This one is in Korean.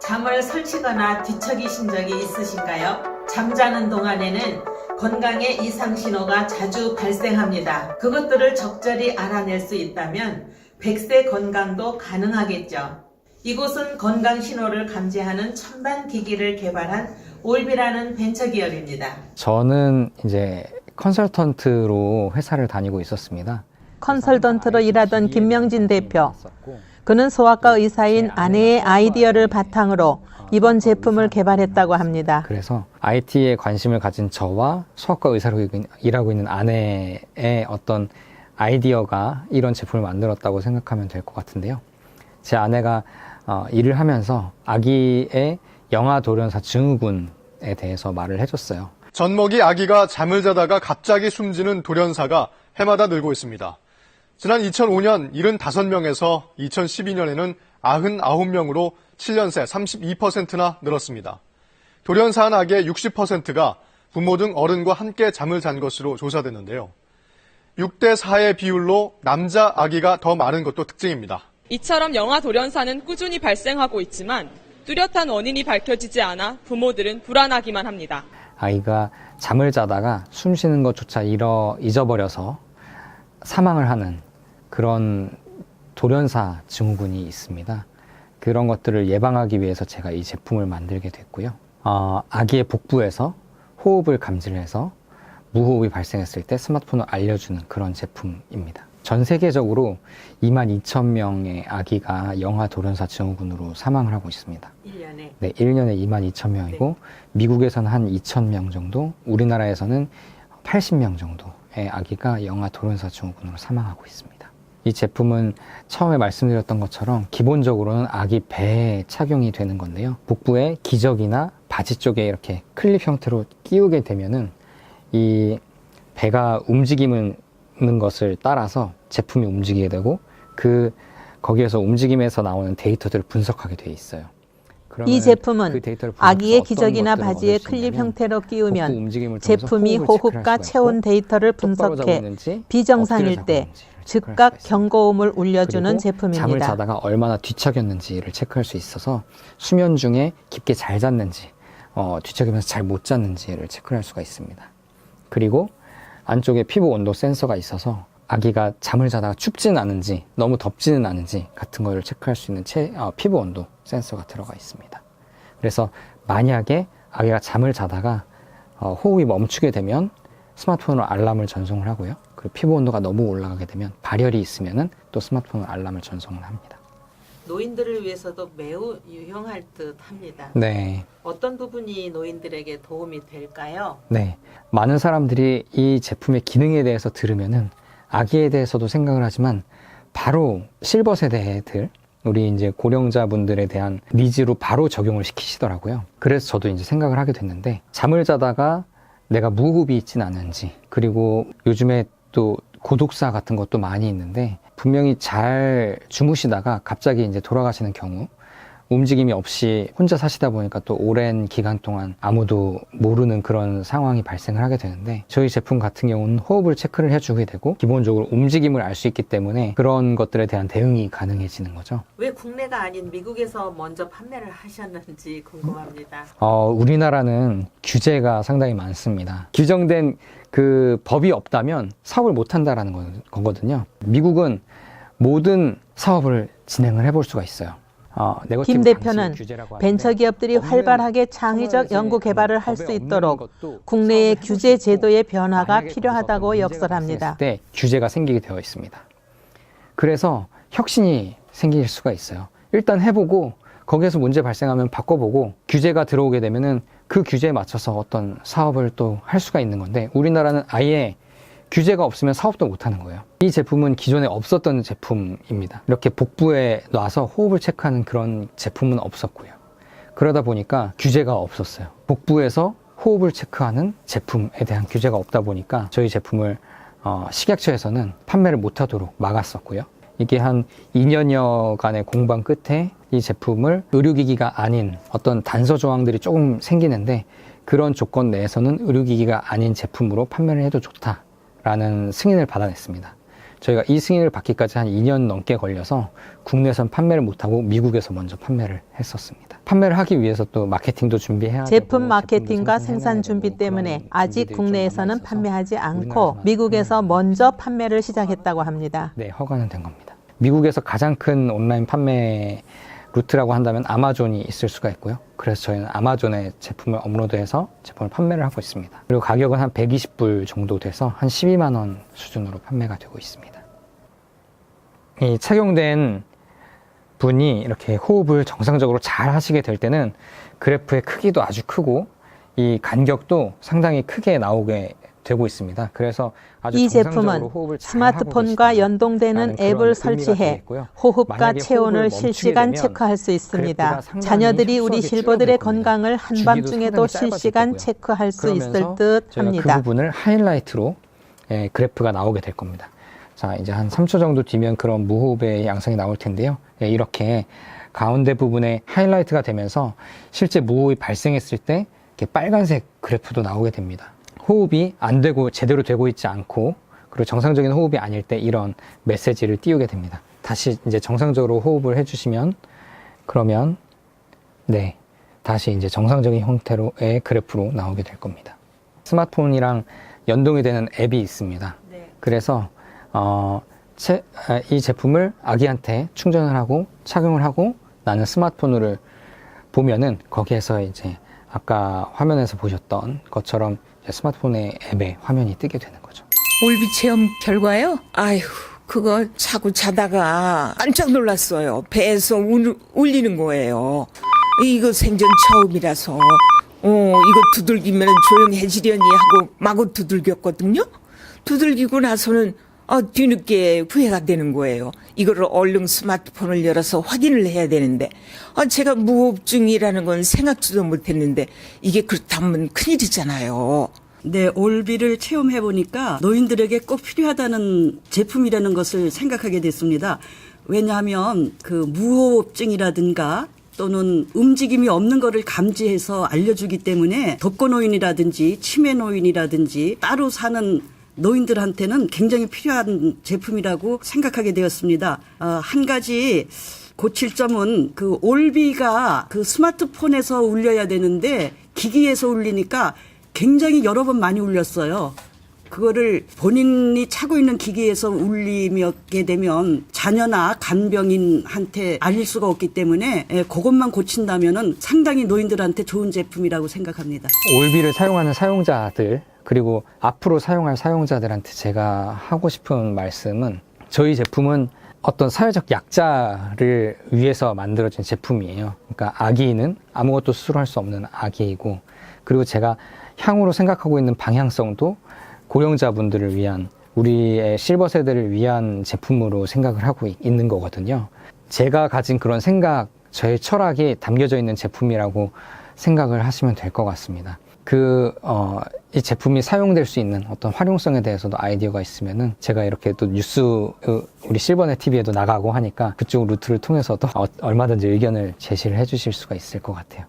잠을 설치거나 뒤척이신 적이 있으신가요? 잠자는 동안에는 건강에 이상 신호가 자주 발생합니다. 그것들을 적절히 알아낼 수 있다면 100세 건강도 가능하겠죠. 이곳은 건강 신호를 감지하는 첨단 기기를 개발한 올비라는 벤처기업입니다. 저는 이제 컨설턴트로 회사를 다니고 있었습니다. 컨설턴트로 일하던 김명진 대표. 그는 소아과 의사인 아내의 아이디어를 바탕으로 이번 제품을 개발했다고 합니다. 그래서 IT에 관심을 가진 저와 소아과 의사로 일하고 있는 아내의 어떤 아이디어가 이런 제품을 만들었다고 생각하면 될 것 같은데요. 제 아내가 일을 하면서 아기의 영아돌연사 증후군에 대해서 말을 해줬어요. 젖먹이 아기가 잠을 자다가 갑자기 숨지는 돌연사가 해마다 늘고 있습니다. 지난 2005년 75명에서 2012년에는 99명으로 7년 새 32%나 늘었습니다. 돌연사한 아기의 60%가 부모 등 어른과 함께 잠을 잔 것으로 조사됐는데요. 6대 4의 비율로 남자 아기가 더 많은 것도 특징입니다. 이처럼 영아 돌연사는 꾸준히 발생하고 있지만 뚜렷한 원인이 밝혀지지 않아 부모들은 불안하기만 합니다. 아이가 잠을 자다가 숨 쉬는 것조차 잊어버려서 사망을 하는 그런 돌연사 증후군이 있습니다. 그런 것들을 예방하기 위해서 제가 이 제품을 만들게 됐고요. 아기의 복부에서 호흡을 감지를 해서 무호흡이 발생했을 때 스마트폰을 알려주는 그런 제품입니다. 전 세계적으로 22,000명의 아기가 영아 돌연사 증후군으로 사망을 하고 있습니다. 1년에? 네, 1년에 22,000명이고 네. 미국에서는 한 2,000명 정도, 우리나라에서는 80명 정도의 아기가 영아 돌연사 증후군으로 사망하고 있습니다. 이 제품은 처음에 말씀드렸던 것처럼 기본적으로는 아기 배에 착용이 되는 건데요. 복부에 기저귀나 바지 쪽에 이렇게 클립 형태로 끼우게 되면은 이 배가 움직이는 것을 따라서 제품이 움직이게 되고 거기에서 움직임에서 나오는 데이터들을 분석하게 돼 있어요. 이 제품은 그 데이터를 아기의 어떤 기저귀나 것들을 바지에 얻을 수 클립 있냐면 형태로 복부 끼우면 움직임을 통해서 제품이 호흡을 체크를 호흡과 할 수가 체온 있고 데이터를 똑바로 자고 분석해 있는지, 비정상일 엎드려 때 자고 있는지를 체크할 즉각 수가 있습니다. 경고음을 울려주는 그리고 제품입니다. 잠을 자다가 얼마나 뒤척였는지를 체크할 수 있어서 수면 중에 깊게 잘 잤는지 뒤척이면서 잘 못 잤는지를 체크할 수가 있습니다. 그리고 안쪽에 피부 온도 센서가 있어서 아기가 잠을 자다가 춥지는 않은지 너무 덥지는 않은지 같은 거를 체크할 수 있는 피부 온도 센서가 들어가 있습니다. 그래서 만약에 아기가 잠을 자다가 호흡이 멈추게 되면 스마트폰으로 알람을 전송을 하고요. 그리고 피부 온도가 너무 올라가게 되면 발열이 있으면은 또 스마트폰으로 알람을 전송을 합니다. 노인들을 위해서도 매우 유용할 듯 합니다. 네. 어떤 부분이 노인들에게 도움이 될까요? 네. 많은 사람들이 이 제품의 기능에 대해서 들으면은 아기에 대해서도 생각을 하지만 바로 실버 세대 애들, 우리 이제 고령자분들에 대한 니즈로 바로 적용을 시키시더라고요. 그래서 저도 이제 생각을 하게 됐는데 잠을 자다가 내가 무호흡이 있진 않은지, 그리고 요즘에 또 고독사 같은 것도 많이 있는데 분명히 잘 주무시다가 갑자기 이제 돌아가시는 경우, 움직임이 없이 혼자 사시다 보니까 또 오랜 기간 동안 아무도 모르는 그런 상황이 발생을 하게 되는데 저희 제품 같은 경우는 호흡을 체크를 해주게 되고 기본적으로 움직임을 알 수 있기 때문에 그런 것들에 대한 대응이 가능해지는 거죠. 왜 국내가 아닌 미국에서 먼저 판매를 하셨는지 궁금합니다. 우리나라는 규제가 상당히 많습니다. 규정된 그 법이 없다면 사업을 못 한다라는 거거든요. 미국은 모든 사업을 진행을 해볼 수가 있어요. 김 대표는 벤처기업들이 활발하게 창의적 연구 개발을 할 수 있도록 국내의 규제 제도의 변화가 필요하다고 역설합니다. 때 규제가 생기게 되어 있습니다. 그래서 혁신이 생길 수가 있어요. 일단 해보고 거기에서 문제 발생하면 바꿔보고 규제가 들어오게 되면은 그 규제에 맞춰서 어떤 사업을 또 할 수가 있는 건데 우리나라는 아예 규제가 없으면 사업도 못 하는 거예요. 이 제품은 기존에 없었던 제품입니다. 이렇게 복부에 놔서 호흡을 체크하는 그런 제품은 없었고요. 그러다 보니까 규제가 없었어요. 복부에서 호흡을 체크하는 제품에 대한 규제가 없다 보니까 저희 제품을 식약처에서는 판매를 못하도록 막았었고요. 이게 한 2년여간의 공방 끝에 이 제품을 의료기기가 아닌 어떤 단서 조항들이 조금 생기는데 그런 조건 내에서는 의료기기가 아닌 제품으로 판매를 해도 좋다라는 승인을 받아냈습니다. 저희가 이 승인을 받기까지 한 2년 넘게 걸려서 국내선 판매를 못하고 미국에서 먼저 판매를 했었습니다. 판매를 하기 위해서 또 마케팅도 준비해야 되고 제품 마케팅과 생산 준비 때문에 아직 국내에서는 판매하지 않고 미국에서 먼저 판매를 시작했다고 합니다. 네, 허가는 된 겁니다. 미국에서 가장 큰 온라인 판매 루트라고 한다면 아마존이 있을 수가 있고요. 그래서 저희는 아마존에 제품을 업로드해서 제품을 판매를 하고 있습니다. 그리고 가격은 한 120불 정도 돼서 한 12만 원 수준으로 판매가 되고 있습니다. 이 착용된 분이 이렇게 호흡을 정상적으로 잘 하시게 될 때는 그래프의 크기도 아주 크고 이 간격도 상당히 크게 나오게 되고 있습니다. 그래서 아주 이 정상적으로 제품은 호흡을 잘 스마트폰과 하고 연동되는 계시다는 앱을 그런 설치해 의미가 되겠고요. 호흡과 만약에 체온을 호흡을 실시간 멈추게 되면 체크할 수 있습니다. 그래프가 상당히 자녀들이 우리 협소하게 실버들의 줄어들 겁니다. 건강을 한밤중에도 상당히 실시간 짧아질 거고요. 체크할 수 있을 그러면서 듯 저희가 그 합니다. 부분을 하이라이트로 그래프가 나오게 될 겁니다. 자, 이제 한 3초 정도 뒤면 그런 무호흡의 양상이 나올 텐데요. 이렇게 가운데 부분에 하이라이트가 되면서 실제 무호흡이 발생했을 때 이렇게 빨간색 그래프도 나오게 됩니다. 호흡이 안 되고 제대로 되고 있지 않고 그리고 정상적인 호흡이 아닐 때 이런 메시지를 띄우게 됩니다. 다시 이제 정상적으로 호흡을 해주시면 그러면 네, 다시 이제 정상적인 형태로의 그래프로 나오게 될 겁니다. 스마트폰이랑 연동이 되는 앱이 있습니다. 그래서 이 제품을 아기한테 충전을 하고 착용을 하고 나는 스마트폰을 보면은 거기에서 이제 아까 화면에서 보셨던 것처럼 스마트폰의 앱에 화면이 뜨게 되는 거죠. 올비 체험 결과요? 아휴, 그거 자고 자다가 깜짝 놀랐어요. 배에서 울리는 거예요. 이거 생전 처음이라서 이거 두들기면 조용해지려니 하고 마구 두들겼거든요. 두들기고 나서는 뒤늦게 후회가 되는 거예요. 이거를 얼른 스마트폰을 열어서 확인을 해야 되는데 제가 무호흡증이라는 건 생각지도 못했는데 이게 그렇다면 큰일이잖아요. 네, 올비를 체험해보니까 노인들에게 꼭 필요하다는 제품이라는 것을 생각하게 됐습니다. 왜냐하면 그 무호흡증이라든가 또는 움직임이 없는 거를 감지해서 알려주기 때문에 독거노인이라든지 치매노인이라든지 따로 사는 노인들한테는 굉장히 필요한 제품이라고 생각하게 되었습니다. 한 가지 고칠 점은 그 올비가 그 스마트폰에서 울려야 되는데 기기에서 울리니까 굉장히 여러 번 많이 울렸어요. 그거를 본인이 차고 있는 기기에서 울리게 되면 자녀나 간병인한테 알릴 수가 없기 때문에 그것만 고친다면은 상당히 노인들한테 좋은 제품이라고 생각합니다. 올비를 사용하는 사용자들 그리고 앞으로 사용할 사용자들한테 제가 하고 싶은 말씀은 저희 제품은 어떤 사회적 약자를 위해서 만들어진 제품이에요. 그러니까 아기는 아무것도 수술할 수 없는 아기이고 그리고 제가 향후로 생각하고 있는 방향성도 고령자분들을 위한 우리의 실버 세대를 위한 제품으로 생각을 하고 있는 거거든요. 제가 가진 그런 생각, 저의 철학이 담겨져 있는 제품이라고 생각을 하시면 될 것 같습니다. 이 제품이 사용될 수 있는 어떤 활용성에 대해서도 아이디어가 있으면은 제가 이렇게 또 뉴스 우리 실버넷 TV에도 나가고 하니까 그쪽 루트를 통해서도 얼마든지 의견을 제시를 해주실 수가 있을 것 같아요.